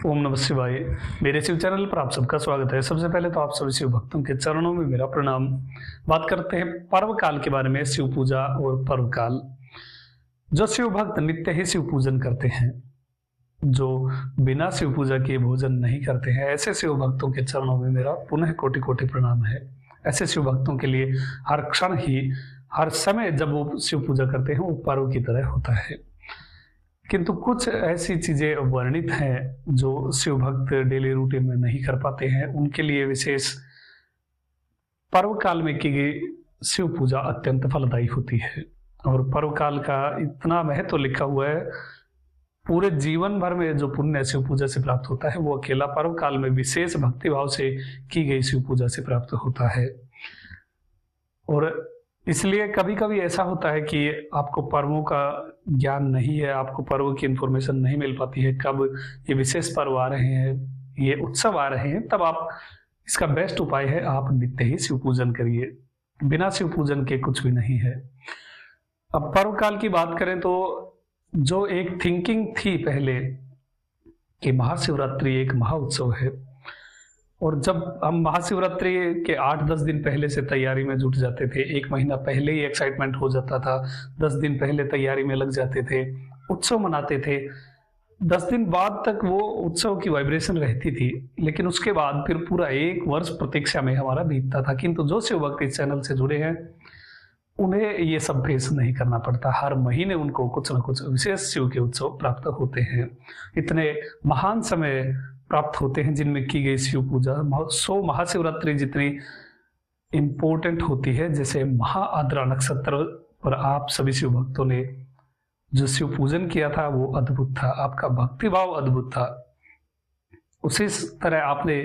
ओम नमः शिवाय। मेरे शिव चैनल पर आप सबका स्वागत है। सबसे पहले तो आप सभी शिव भक्तों के चरणों में मेरा प्रणाम। बात करते हैं पर्व काल के बारे में, शिव पूजा और पर्व काल। जो शिव भक्त नित्य ही शिव पूजन करते हैं, जो बिना शिव पूजा के भोजन नहीं करते हैं, ऐसे शिव भक्तों के चरणों में मेरा पुनः कोटि कोटि प्रणाम है। ऐसे शिव भक्तों के लिए हर क्षण ही, हर समय जब वो शिव पूजा करते हैं वो पर्व की तरह होता है। किंतु कुछ ऐसी चीजें वर्णित हैं जो शिव भक्त डेली रूटीन में नहीं कर पाते हैं। उनके लिए विशेष पर्व काल में की गई शिव पूजा अत्यंत फलदायी होती है। और पर्व काल का इतना महत्व तो लिखा हुआ है, पूरे जीवन भर में जो पुण्य शिव पूजा से प्राप्त होता है वो अकेला पर्व काल में विशेष भक्ति भाव से की गई शिव पूजा से प्राप्त होता है। और इसलिए कभी कभी ऐसा होता है कि आपको पर्वों का ज्ञान नहीं है, आपको पर्व की इंफॉर्मेशन नहीं मिल पाती है, कब ये विशेष पर्व आ रहे हैं, ये उत्सव आ रहे हैं, तब आप इसका बेस्ट उपाय है आप नित्य ही शिव पूजन करिए। बिना शिव पूजन के कुछ भी नहीं है। अब पर्व काल की बात करें तो जो एक थिंकिंग थी पहले कि महाशिवरात्रि एक महा उत्सव है, और जब हम महाशिवरात्रि के 8-10 दिन पहले से तैयारी में जुट जाते थे, 1 महीना पहले ही एक्साइटमेंट हो जाता था, 10 दिन पहले तैयारी में लग जाते थे, उत्सव मनाते थे। 10 दिन बाद तक वो उत्सव की वाइब्रेशन रहती थी, लेकिन उसके बाद फिर पूरा 1 वर्ष प्रतीक्षा में हमारा बीतता था। किंतु जो शिव भक्त इस चैनल से जुड़े हैं उन्हें ये सब फेस नहीं करना पड़ता। हर महीने उनको कुछ न कुछ विशेष शिव के उत्सव प्राप्त होते हैं। इतने महान समय प्राप्त होते हैं जिनमें की गई शिव पूजा महाशिवरात्रि जितनी इंपॉर्टेंट होती है, जैसे महाआद्रा नक्षत्र पर आप सभी शिव भक्तों ने जो शिव पूजन किया था वो अद्भुत था, आपका भक्ति भाव अद्भुत था। उसी तरह आपने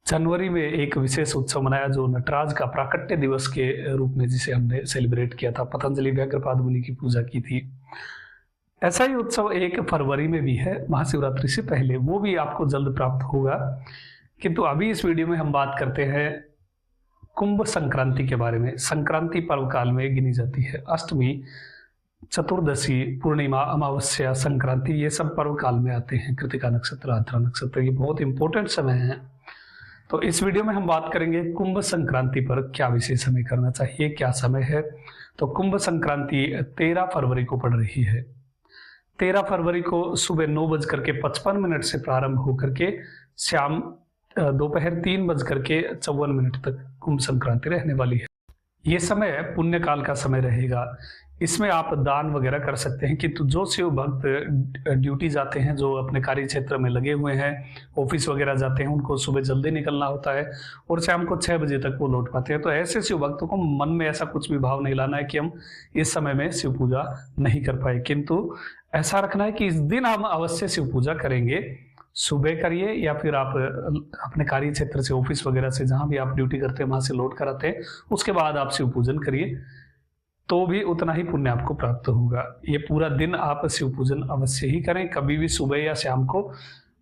जनवरी में एक विशेष उत्सव मनाया जो नटराज का प्राकट्य दिवस के रूप में जिसे हमने सेलिब्रेट किया था, पतंजलि व्याघ्रपाद मुनि की पूजा की थी। ऐसा ही उत्सव 1 फरवरी में भी है, महाशिवरात्रि से पहले, वो भी आपको जल्द प्राप्त होगा। किंतु अभी इस वीडियो में हम बात करते हैं कुंभ संक्रांति के बारे में। संक्रांति पर्व काल में गिनी जाती है। अष्टमी, चतुर्दशी, पूर्णिमा, अमावस्या, संक्रांति, ये सब पर्व काल में आते हैं। कृतिका नक्षत्र, आद्रा नक्षत्र, ये बहुत इंपॉर्टेंट समय है। तो इस वीडियो में हम बात करेंगे कुंभ संक्रांति पर क्या विशेष हमें करना चाहिए, क्या समय है। तो कुंभ संक्रांति 13 फरवरी को पड़ रही है। 13 फरवरी को सुबह 9:55 से प्रारंभ होकर के शाम दोपहर 3:54 तक कुंभ संक्रांति रहने वाली है। ये समय पुण्य काल का समय रहेगा। इसमें आप दान वगैरह कर सकते हैं। किंतु जो शिव भक्त ड्यूटी जाते हैं, जो अपने कार्य क्षेत्र में लगे हुए हैं, ऑफिस वगैरह जाते हैं, उनको सुबह जल्दी निकलना होता है और शाम को 6 बजे तक वो लौट पाते हैं। तो ऐसे शिव भक्तों को मन में ऐसा कुछ भी भाव नहीं लाना है कि हम इस समय में शिव पूजा नहीं कर पाए। किंतु ऐसा रखना है कि इस दिन हम अवश्य शिव पूजा करेंगे। सुबह करिए या फिर आप अपने कार्य क्षेत्र से, ऑफिस वगैरह से, जहां भी आप ड्यूटी करते हैं वहां से लौट कर आते हैं, उसके बाद आप शिव पूजन करिए, तो भी उतना ही पुण्य आपको प्राप्त होगा। ये पूरा दिन आप शिव पूजन अवश्य ही करें, कभी भी सुबह या शाम को।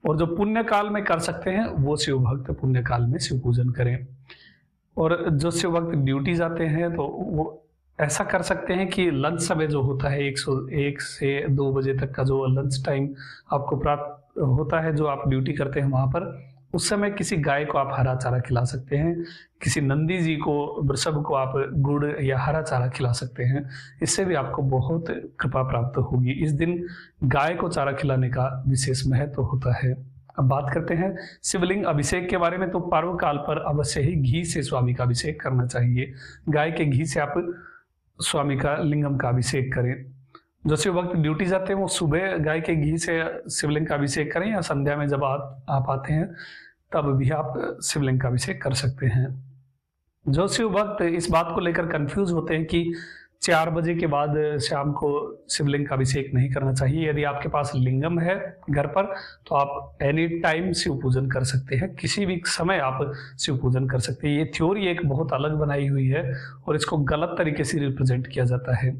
और जो पुण्य काल में कर सकते हैं वो शिव भक्त पुण्य काल में शिव पूजन करें। और जो शिव भक्त ड्यूटी जाते हैं तो वो ऐसा कर सकते हैं कि लंच समय जो होता है 1 से 2 बजे तक का जो लंच टाइम आपको प्राप्त होता है, जो आप ड्यूटी करते हैं वहां पर, उस समय किसी गाय को आप हरा चारा खिला सकते हैं, किसी नंदी जी को, वृषभ को आप गुड़ या हरा चारा खिला सकते हैं। इससे भी आपको बहुत कृपा प्राप्त होगी। इस दिन गाय को चारा खिलाने का विशेष महत्व होता है। अब बात करते हैं शिवलिंग अभिषेक के बारे में। तो पर्व काल पर अवश्य ही घी से स्वामी का अभिषेक करना चाहिए। गाय के घी से आप स्वामी का लिंगम का अभिषेक करें। जो शिव भक्त ड्यूटी जाते हैं वो सुबह गाय के घी से शिवलिंग का अभिषेक करें, या संध्या में जब आप आते हैं तब भी आप शिवलिंग का अभिषेक कर सकते हैं। जो शिव भक्त इस बात को लेकर कंफ्यूज होते हैं कि 4 बजे के बाद शाम को शिवलिंग का अभिषेक नहीं करना चाहिए, यदि आपके पास लिंगम है घर पर तो आप एनी टाइम शिव पूजन कर सकते हैं, किसी भी समय आप शिव पूजन कर सकते हैं। ये थ्योरी एक बहुत अलग बनाई हुई है और इसको गलत तरीके से रिप्रेजेंट किया जाता है।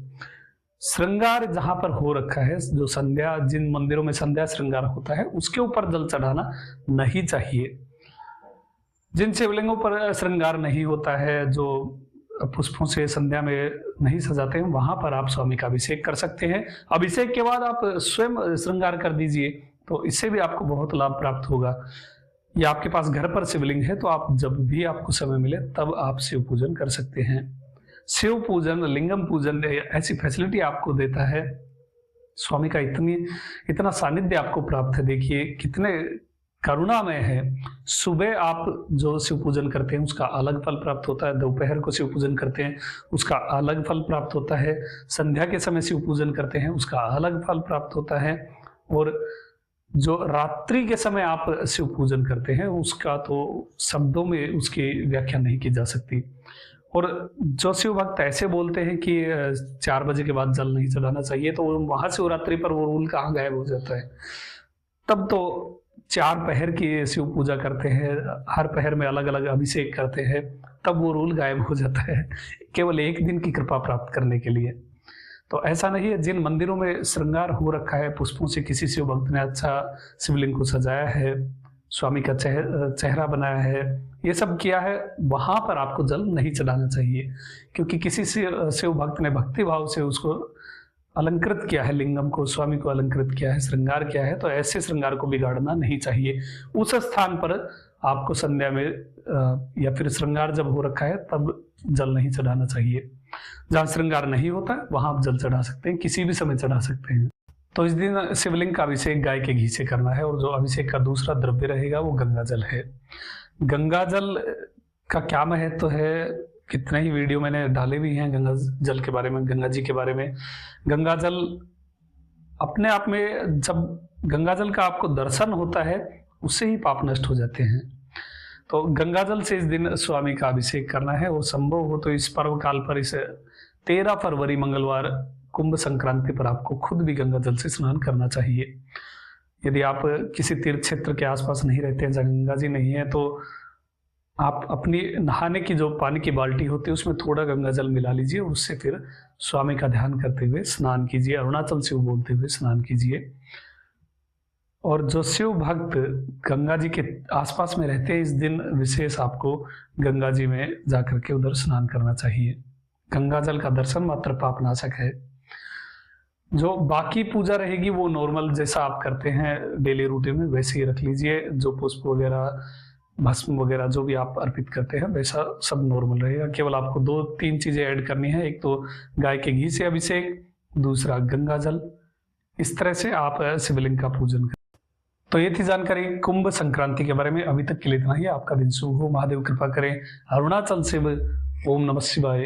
श्रृंगार जहां पर हो रखा है, जो संध्या, जिन मंदिरों में संध्या श्रृंगार होता है, उसके ऊपर जल चढ़ाना नहीं चाहिए। जिन शिवलिंगों पर श्रृंगार नहीं होता है, जो पुष्पों से संध्या में नहीं सजाते हैं, वहां पर आप स्वामी का अभिषेक कर सकते हैं। अभिषेक के बाद आप स्वयं श्रृंगार कर दीजिए, तो इससे भी आपको बहुत लाभ प्राप्त होगा। या आपके पास घर पर शिवलिंग है तो आप जब भी आपको समय मिले तब आप शिव पूजन कर सकते हैं। शिव पूजन, लिंगम पूजन ऐसी फैसिलिटी आपको देता है, स्वामी का इतना सानिध्य आपको प्राप्त है। देखिए कितने करुणामय है। सुबह आप जो शिव पूजन करते हैं उसका अलग फल प्राप्त होता है, दोपहर को शिव पूजन करते हैं उसका अलग फल प्राप्त होता है, संध्या के समय शिव पूजन करते हैं उसका अलग फल प्राप्त होता है, और जो रात्रि के समय आप शिव पूजन करते हैं उसका तो शब्दों में उसकी व्याख्या नहीं की जा सकती। और जो शिव भक्त ऐसे बोलते हैं कि 4 बजे के बाद जल नहीं चढ़ाना चाहिए, तो महाशिवरात्रि पर वो रूल कहाँ गायब हो जाता है। तब तो 4 पहर की शिव पूजा करते हैं, हर पहर में अलग अलग अभिषेक करते हैं, तब वो रूल गायब हो जाता है केवल एक दिन की कृपा प्राप्त करने के लिए। तो ऐसा नहीं है। जिन मंदिरों में श्रृंगार हो रखा है पुष्पों से, किसी शिव भक्त ने अच्छा शिवलिंग को सजाया है, स्वामी का चेहरा बनाया है, ये सब किया है, वहां पर आपको जल नहीं चढ़ाना चाहिए, क्योंकि किसी शिव भक्त ने भक्ति भाव से उसको अलंकृत किया है, लिंगम को, स्वामी को अलंकृत किया है, श्रृंगार किया है, तो ऐसे श्रृंगार को बिगाड़ना नहीं चाहिए। उस स्थान पर आपको संध्या में या फिर श्रृंगार जब हो रखा है तब जल नहीं चढ़ाना चाहिए। जहाँ श्रृंगार नहीं होता वहां आप जल चढ़ा सकते हैं, किसी भी समय चढ़ा सकते हैं। तो इस दिन शिवलिंग का अभिषेक गाय के घी से करना है, और जो अभिषेक का दूसरा द्रव्य रहेगा वो गंगा जल है। गंगा जल का क्या महत्व है, कितने ही वीडियो मैंने डाले भी हैं गंगा जल के बारे में, गंगा जी के बारे में। गंगा जल अपने आप में, जब गंगा जल का आपको दर्शन होता है उससे ही पाप नष्ट हो जाते हैं। तो गंगा जल से इस दिन स्वामी का अभिषेक करना है, और संभव हो तो इस पर्व काल पर, इस 13 फरवरी मंगलवार कुंभ संक्रांति पर आपको खुद भी गंगा जल से स्नान करना चाहिए। यदि आप किसी तीर्थ क्षेत्र के आसपास नहीं रहते हैं, जहाँ गंगा जी नहीं है, तो आप अपनी नहाने की जो पानी की बाल्टी होती है उसमें थोड़ा गंगा जल मिला लीजिए, और उससे फिर स्वामी का ध्यान करते हुए स्नान कीजिए, अरुणाचल शिव बोलते हुए स्नान कीजिए। और जो शिव भक्त गंगा जी के आसपास में रहते हैं, इस दिन विशेष आपको गंगा जी में जाकर के उधर स्नान करना चाहिए। गंगा जल का दर्शन मात्र पाप नाशक है। जो बाकी पूजा रहेगी वो नॉर्मल जैसा आप करते हैं डेली रूटीन में वैसे ही रख लीजिए। जो पुष्प वगैरह, भस्म वगैरह जो भी आप अर्पित करते हैं वैसा सब नॉर्मल रहेगा। केवल आपको 2-3 चीजें ऐड करनी है, एक तो गाय के घी से अभिषेक, दूसरा गंगा जल। इस तरह से आप शिवलिंग का पूजन करें। तो ये थी जानकारी कुंभ संक्रांति के बारे में। अभी तक के लिए इतना ही। आपका दिन शुभ हो, महादेव कृपा करें। अरुणाचल शिव। ओम नमः शिवाय।